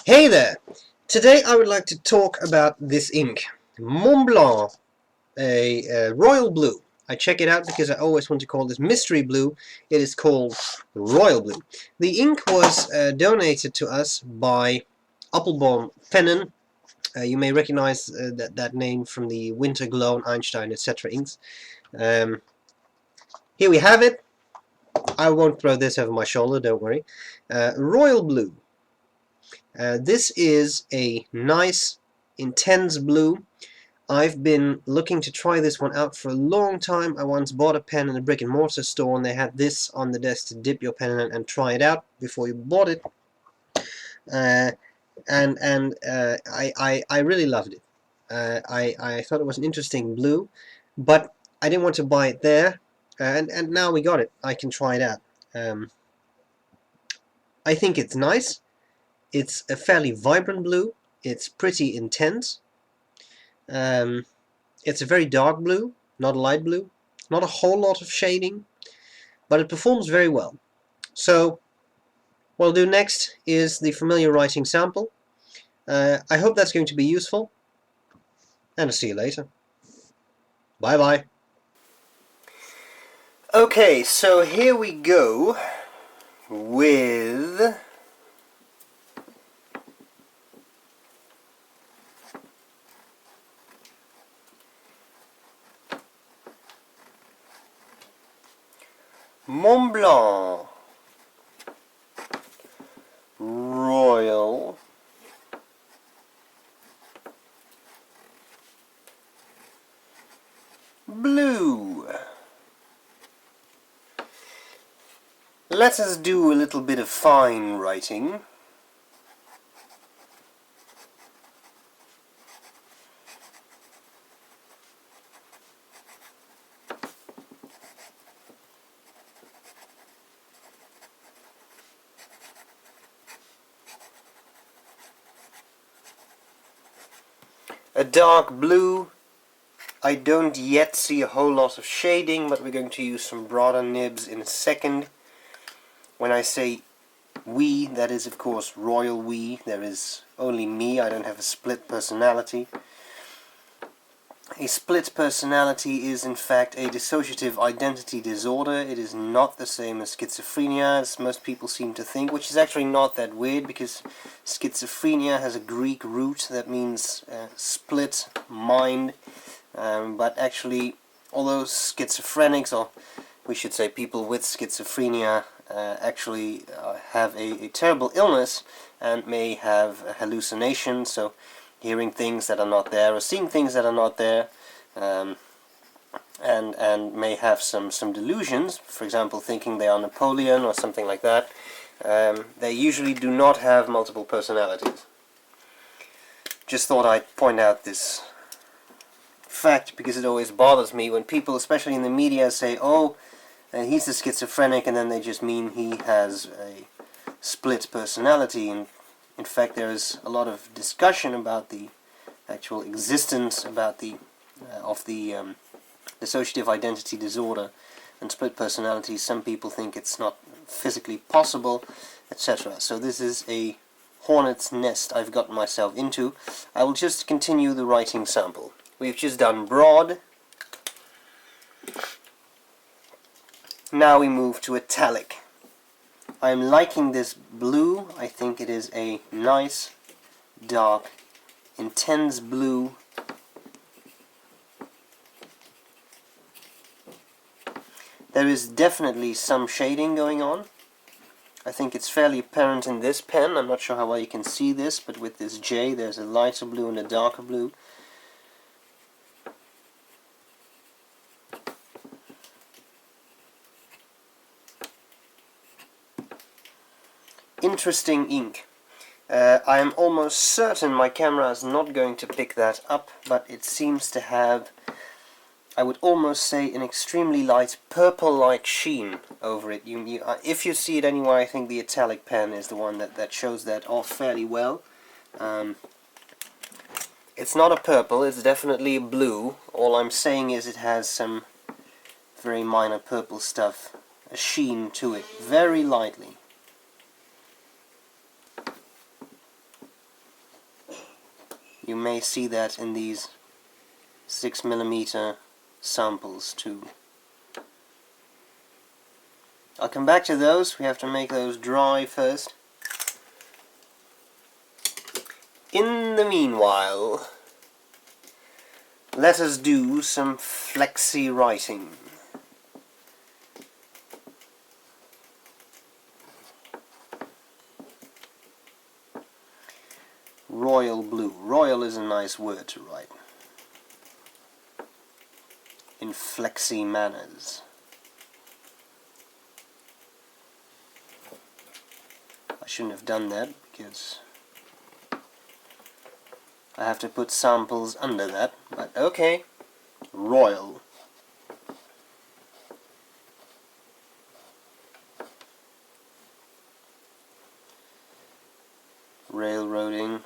Hey there! Today I would like to talk about this ink, Montblanc, a royal blue. I check it out because I always want to call this mystery blue. It is called royal blue. The ink was donated to us by Appelboom Pennen. You may recognize that name from the Winter Glow, Einstein, etc. inks. Here we have it. I won't throw this over my shoulder, don't worry. Royal blue. This is a nice, intense blue. I've been looking to try this one out for a long time. I once bought a pen in a brick and mortar store and they had this on the desk to dip your pen in and try it out before you bought it. I really loved it. I thought it was an interesting blue, but I didn't want to buy it there, and now we got it. I can try it out. I think it's nice. It's a fairly vibrant blue. It's pretty intense. It's a very dark blue, not a light blue. Not a whole lot of shading, but it performs very well. So what I'll do next is the familiar writing sample. I hope that's going to be useful, and I'll see you later. Bye bye. Okay, so here we go with Montblanc Royal Blue. Let us do a little bit of fine writing. A dark blue. I don't yet see a whole lot of shading, but we're going to use some broader nibs in a second. When I say we, that is of course royal we. There is only me. I don't have a split personality. A split personality is in fact a dissociative identity disorder. It is not the same as schizophrenia, as most people seem to think, which is actually not that weird, because schizophrenia has a Greek root that means split mind. But actually, although schizophrenics, or we should say people with schizophrenia, actually have a terrible illness and may have a hallucination, so hearing things that are not there or seeing things that are not there, and may have some delusions, for example thinking they are Napoleon or something like that. They usually do not have multiple personalities. Just thought I'd point out this fact because it always bothers me when people, especially in the media, say, oh, he's a schizophrenic, and then they just mean he has a split personality. And in fact, there is a lot of discussion about the actual existence about the dissociative identity disorder and split personality. Some people think it's not physically possible, etc. So this is a hornet's nest I've gotten myself into. I will just continue the writing sample. We've just done broad. Now we move to italic. I'm liking this blue. I think it is a nice, dark, intense blue. There is definitely some shading going on. I think it's fairly apparent in this pen. I'm not sure how well you can see this, but with this J there's a lighter blue and a darker blue. Interesting ink. I am almost certain my camera is not going to pick that up, but it seems to have, I would almost say, an extremely light purple-like sheen over it. If you see it anywhere, I think the Italic pen is the one that shows that off fairly well. It's not a purple, it's definitely a blue. All I'm saying is it has some very minor purple stuff, a sheen to it, very lightly. You may see that in these 6mm samples too. I'll come back to those. We have to make those dry first. In the meanwhile, let us do some flexi writing. Royal blue. Royal is a nice word to write. In flexi manners. I shouldn't have done that because I have to put samples under that, but okay. Royal. Railroading.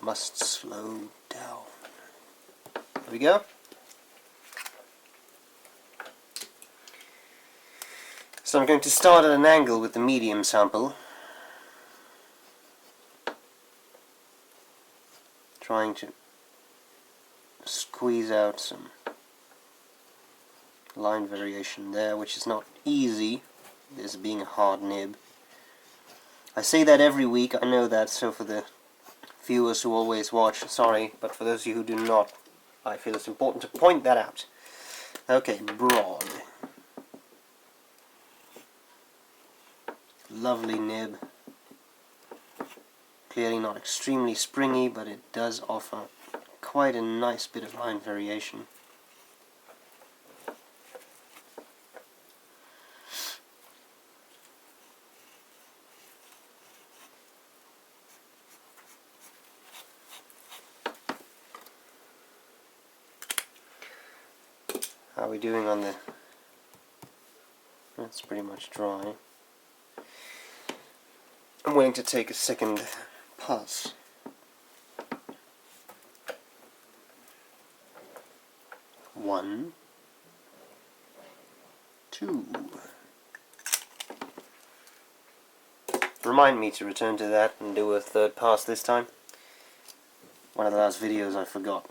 Must slow down. There we go. So I'm going to start at an angle with the medium sample, trying to squeeze out some line variation there, which is not easy, this being a hard nib. I say that every week, I know that, so for the viewers who always watch, sorry, but for those of you who do not, I feel it's important to point that out. Okay, broad. Lovely nib. Clearly not extremely springy, but it does offer quite a nice bit of line variation. How are we doing on the... That's pretty much dry. I'm willing to take a second pass. One, two. Remind me to return to that and do a third pass this time. One of the last videos I forgot.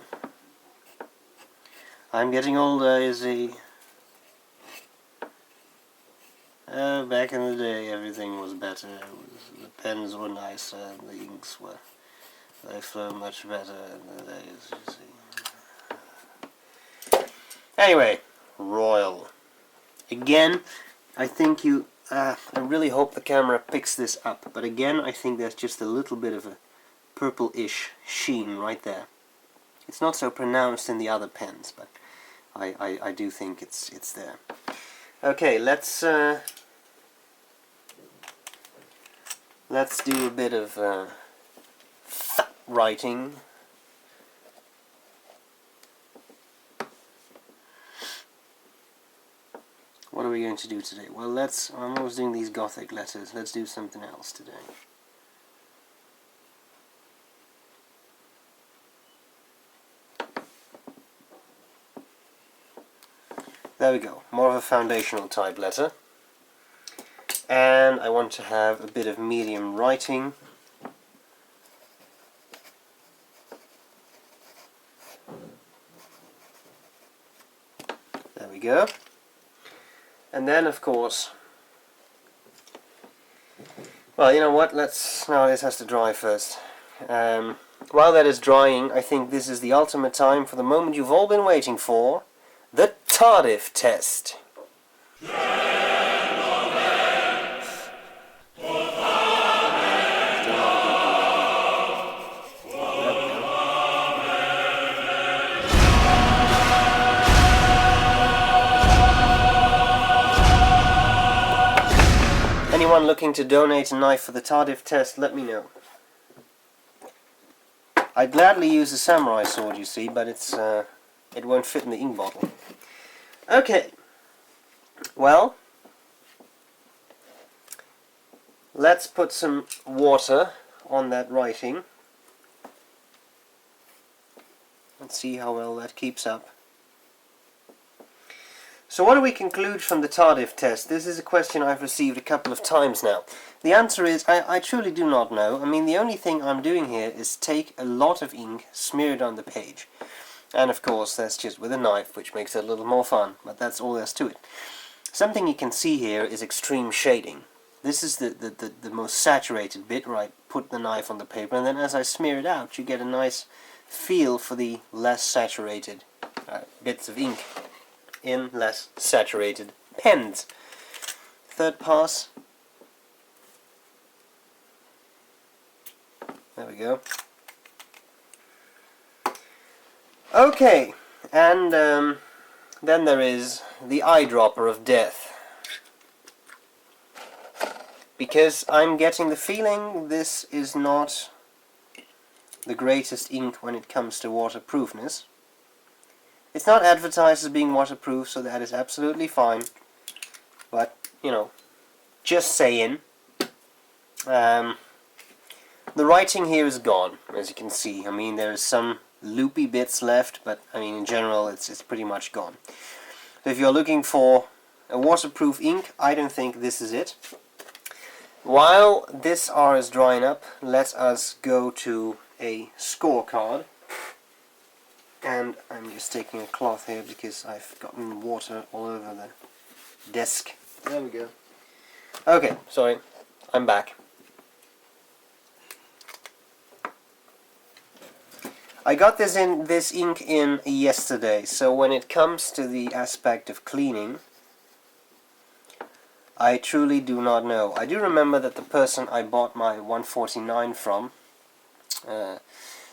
I'm getting older, is he? Back in the day everything was better. The pens were nicer and the inks were... They flow much better in the days, you see. Anyway, Royal. Again, I think you... I really hope the camera picks this up, but again I think there's just a little bit of a purple-ish sheen right there. It's not so pronounced in the other pens, but I do think it's there. Okay, let's do a bit of writing. What are we going to do today? Well, I'm always doing these Gothic letters. Let's do something else today. There we go, more of a foundational type letter. And I want to have a bit of medium writing. There we go. And then, of course, well, you know what, now this has to dry first. While that is drying, I think this is the ultimate time for the moment you've all been waiting for. The Tardif test. Anyone looking to donate a knife for the Tardif test, let me know. I'd gladly use a samurai sword, you see, but it won't fit in the ink bottle. Okay, well, let's put some water on that writing. Let's see how well that keeps up. So what do we conclude from the Tardif test? This is a question I've received a couple of times now. The answer is, I truly do not know. I mean, the only thing I'm doing here is take a lot of ink, smear it on the page. And of course, that's just with a knife, which makes it a little more fun, but that's all there's to it. Something you can see here is extreme shading. This is the most saturated bit, where I put the knife on the paper, and then as I smear it out, you get a nice feel for the less saturated bits of ink in less saturated pens. Third pass. There we go. Okay, and then there is the eyedropper of death. Because I'm getting the feeling this is not the greatest ink when it comes to waterproofness. It's not advertised as being waterproof, so that is absolutely fine. But, you know, just saying. The writing here is gone, as you can see. I mean, there's some loopy bits left, but I mean, in general, it's pretty much gone. So if you're looking for a waterproof ink, I don't think this is it. While this R is drying up, let us go to a scorecard. And I'm just taking a cloth here because I've gotten water all over the desk. There we go. Okay, sorry, I'm back. I got this ink in yesterday, so when it comes to the aspect of cleaning, I truly do not know. I do remember that the person I bought my 149 from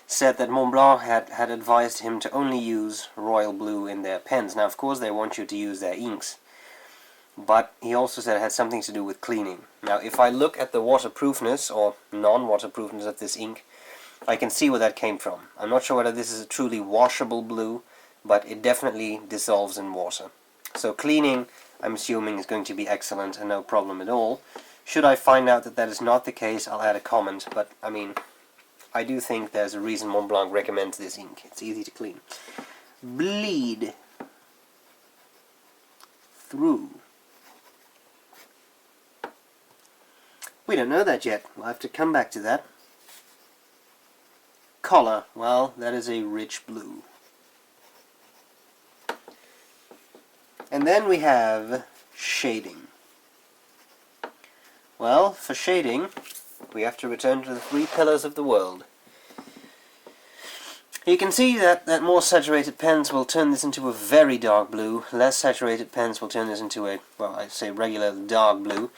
said that Montblanc had advised him to only use royal blue in their pens. Now, of course, they want you to use their inks, but he also said it had something to do with cleaning. Now, if I look at the waterproofness or non-waterproofness of this ink, I can see where that came from. I'm not sure whether this is a truly washable blue, but it definitely dissolves in water. So cleaning, I'm assuming, is going to be excellent and no problem at all. Should I find out that that is not the case, I'll add a comment, but I mean, I do think there's a reason Montblanc recommends this ink. It's easy to clean. Bleed through. We don't know that yet. We'll have to come back to that. Color. Well, that is a rich blue. And then we have shading. Well, for shading, we have to return to the three pillars of the world. You can see that more saturated pens will turn this into a very dark blue. Less saturated pens will turn this into a, well, I'd say regular dark blue.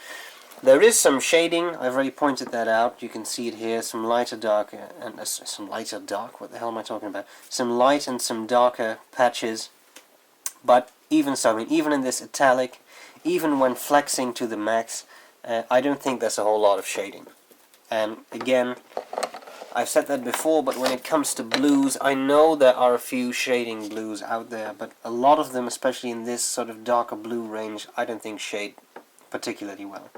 There is some shading. I've already pointed that out. You can see it here. Some lighter, darker, and some lighter, dark. What the hell am I talking about? Some light and some darker patches. But even so, I mean, even in this italic, even when flexing to the max, I don't think there's a whole lot of shading. And again, I've said that before, but when it comes to blues, I know there are a few shading blues out there, but a lot of them, especially in this sort of darker blue range, I don't think shade particularly well.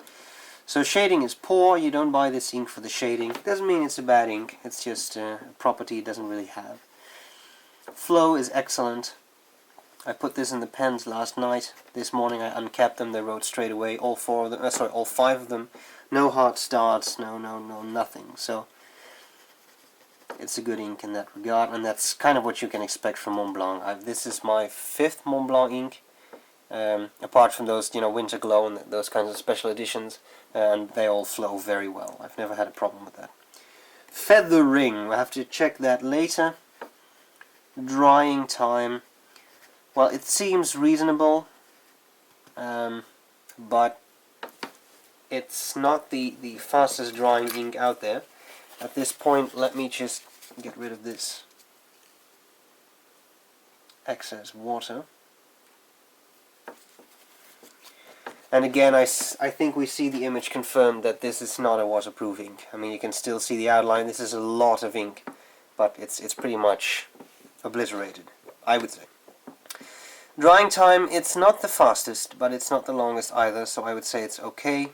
So shading is poor. You don't buy this ink for the shading. Doesn't mean it's a bad ink, it's just a property it doesn't really have. Flow is excellent. I put this in the pens last night. This morning I uncapped them, they wrote straight away, all five of them. No hard starts, no nothing. So it's a good ink in that regard, and that's kind of what you can expect from Montblanc. This is my 5th Montblanc ink, apart from those, Winter Glow and those kinds of special editions, and they all flow very well. I've never had a problem with that. Feathering, we'll have to check that later. Drying time, well, it seems reasonable, but it's not the fastest drying ink out there. At this point, let me just get rid of this excess water. And again, I think we see the image confirmed that this is not a waterproof ink. I mean, you can still see the outline. This is a lot of ink, but it's pretty much obliterated, I would say. Drying time, it's not the fastest, but it's not the longest either, so I would say it's okay.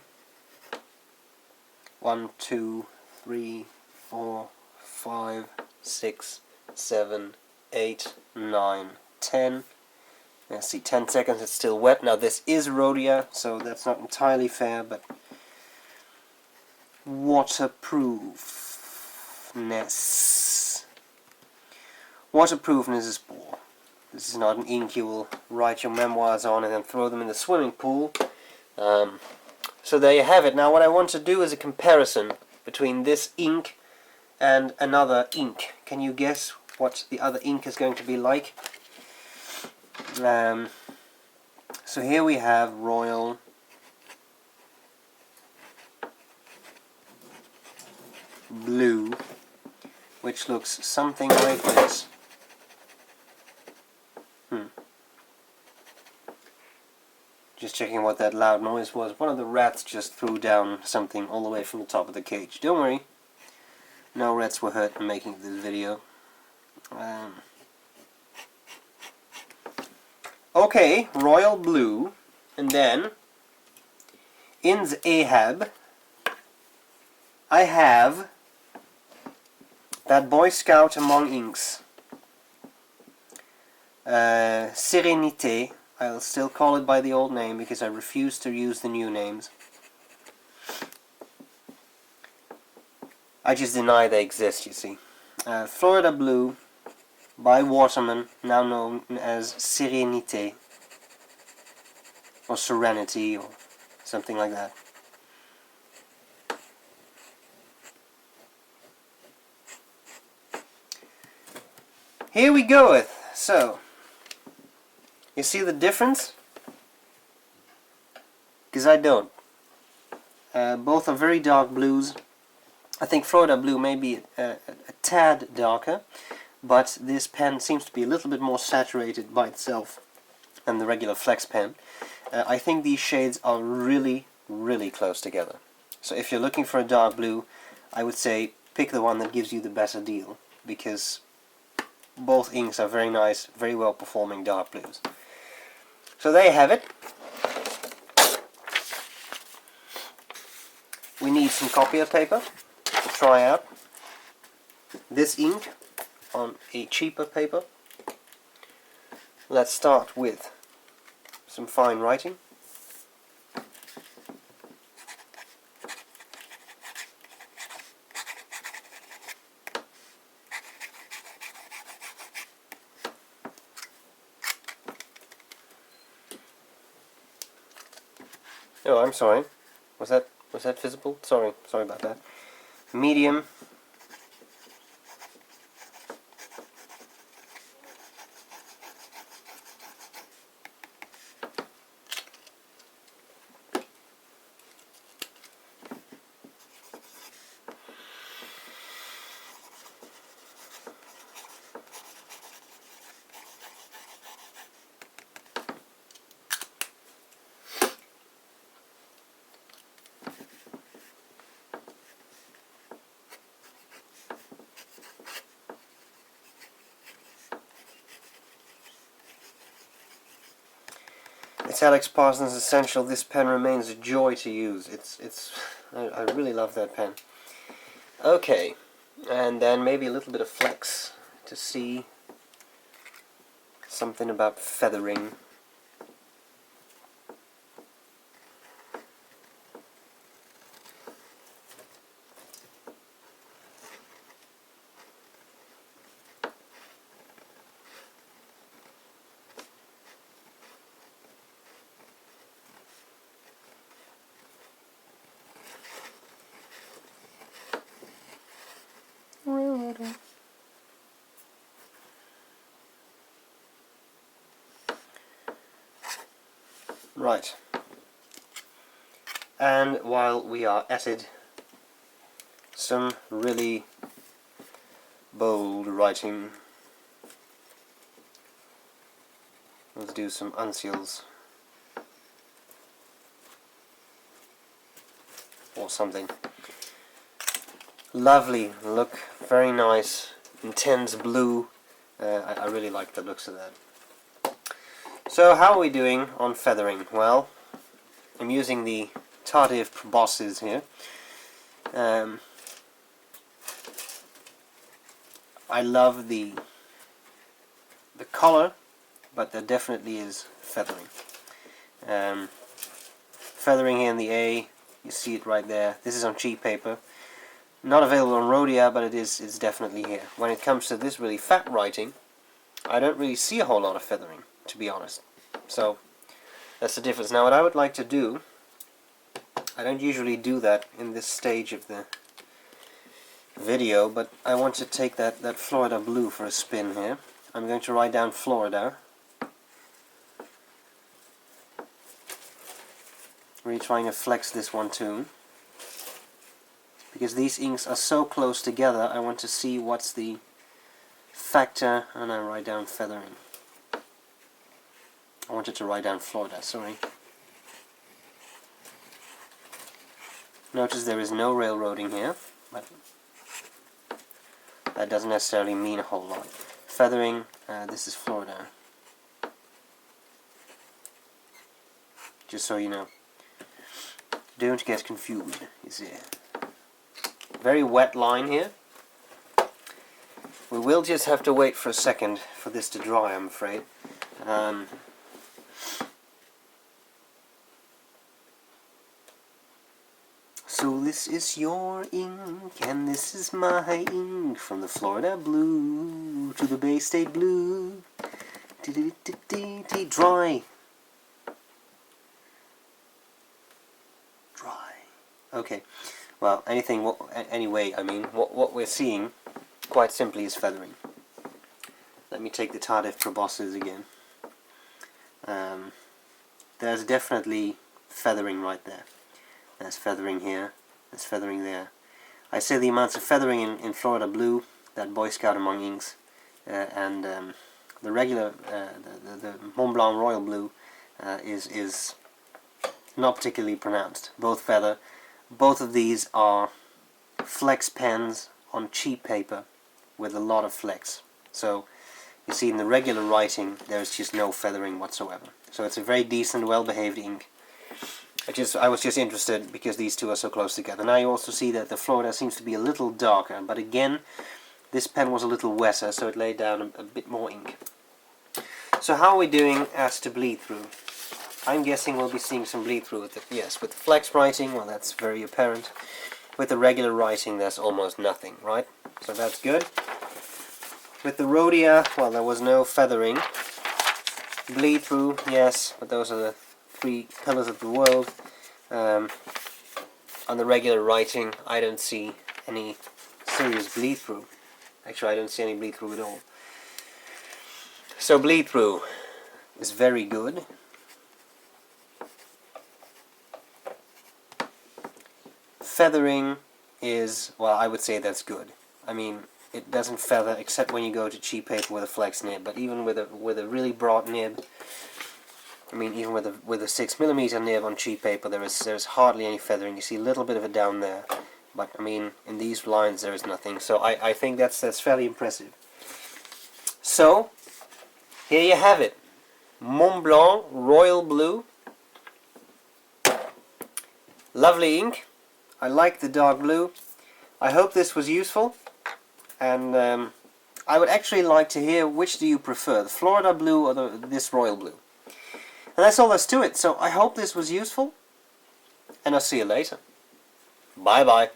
1, 2, 3, 4, 5, 6, 7, 8, 9, 10. Let's see, 10 seconds, it's still wet. Now this is Rhodia, so that's not entirely fair, but waterproofness. Waterproofness is poor. This is not an ink you will write your memoirs on and then throw them in the swimming pool. So there you have it. Now what I want to do is a comparison between this ink and another ink. Can you guess what the other ink is going to be like? So here we have Royal Blue, which looks something like this. Just checking what that loud noise was. One of the rats just threw down something all the way from the top of the cage. Don't worry, no rats were hurt in making this video. Okay, Royal Blue, and then in the Ahab I have that Boy Scout among inks, Sérénité. I'll still call it by the old name because I refuse to use the new names. I just deny they exist, you see. Florida Blue by Waterman, now known as Sérénité or Serenity or something like that. Here we go with, so, you see the difference? Because I don't. Both are very dark blues. I think Florida Blue may be a tad darker, but this pen seems to be a little bit more saturated by itself than the regular Flex pen. I think these shades are really, really close together. So if you're looking for a dark blue, I would say pick the one that gives you the better deal, because both inks are very nice, very well performing dark blues. So there you have it. We need some copier paper to try out this ink on a cheaper paper. Let's start with some fine writing. Oh, I'm sorry. Was that visible? Sorry about that. Medium. Italic Parsons Essential. This pen remains a joy to use. I really love that pen. Okay, and then maybe a little bit of Flex to see something about feathering. Right, and while we are at it, some really bold writing. Let's do some uncials or something. Lovely look, very nice, intense blue. I really like the looks of that. So how are we doing on feathering? Well, I'm using the Tardif proboscis here. I love the color, but there definitely is feathering. Feathering here in the A, you see it right there. This is on cheap paper. Not available on Rhodia, but it's definitely here. When it comes to this really fat writing, I don't really see a whole lot of feathering, to be honest. So that's the difference. Now what I would like to do, I don't usually do that in this stage of the video, but I want to take that Florida blue for a spin here. I'm going to write down Florida. Really trying to flex this one too. Because these inks are so close together, I want to see what's the factor, and I write down feathering. I wanted to write down Florida, sorry. Notice there is no railroading here, but that doesn't necessarily mean a whole lot. Feathering, this is Florida. Just so you know. Don't get confused, you see. Very wet line here. We will just have to wait for a second for this to dry, I'm afraid. So this is your ink, and this is my ink, from the Florida blue to the Bay State blue. Dry. Dry. Okay. Well, anyway, I mean, what we're seeing, quite simply, is feathering. Let me take the Tardif proboscis again. There's definitely feathering right there. There's feathering here, there's feathering there. I say the amounts of feathering in Florida blue, that Boy Scout among inks, and the regular, the Montblanc Royal blue is not particularly pronounced. Both feather. Both of these are flex pens on cheap paper with a lot of flex. So you see in the regular writing there's just no feathering whatsoever. So it's a very decent, well-behaved ink. I was just interested because these two are so close together. Now you also see that the Florida seems to be a little darker, but again, this pen was a little wetter, so it laid down a bit more ink. So how are we doing as to bleed through? I'm guessing we'll be seeing some bleed through with it. Yes, with the flex writing, well, that's very apparent. With the regular writing, there's almost nothing, right? So that's good. With the Rhodia, well, there was no feathering. Bleed through, yes, but those are the three colors of the world. On the regular writing, I don't see any serious bleed through. Actually, I don't see any bleed through at all. So bleed through is very good. Feathering is, well, I would say that's good. I mean, it doesn't feather except when you go to cheap paper with a flex nib, but even with a really broad nib, I mean, even with a 6mm nib on cheap paper, there's hardly any feathering. You see a little bit of it down there, but I mean, in these lines there is nothing. So I think that's fairly impressive. So here you have it, Montblanc Royal Blue. Lovely ink. I like the dark blue. I hope this was useful, and I would actually like to hear which do you prefer, the Florida blue or this royal blue. And that's all there's to it. So I hope this was useful, and I'll see you later. Bye bye.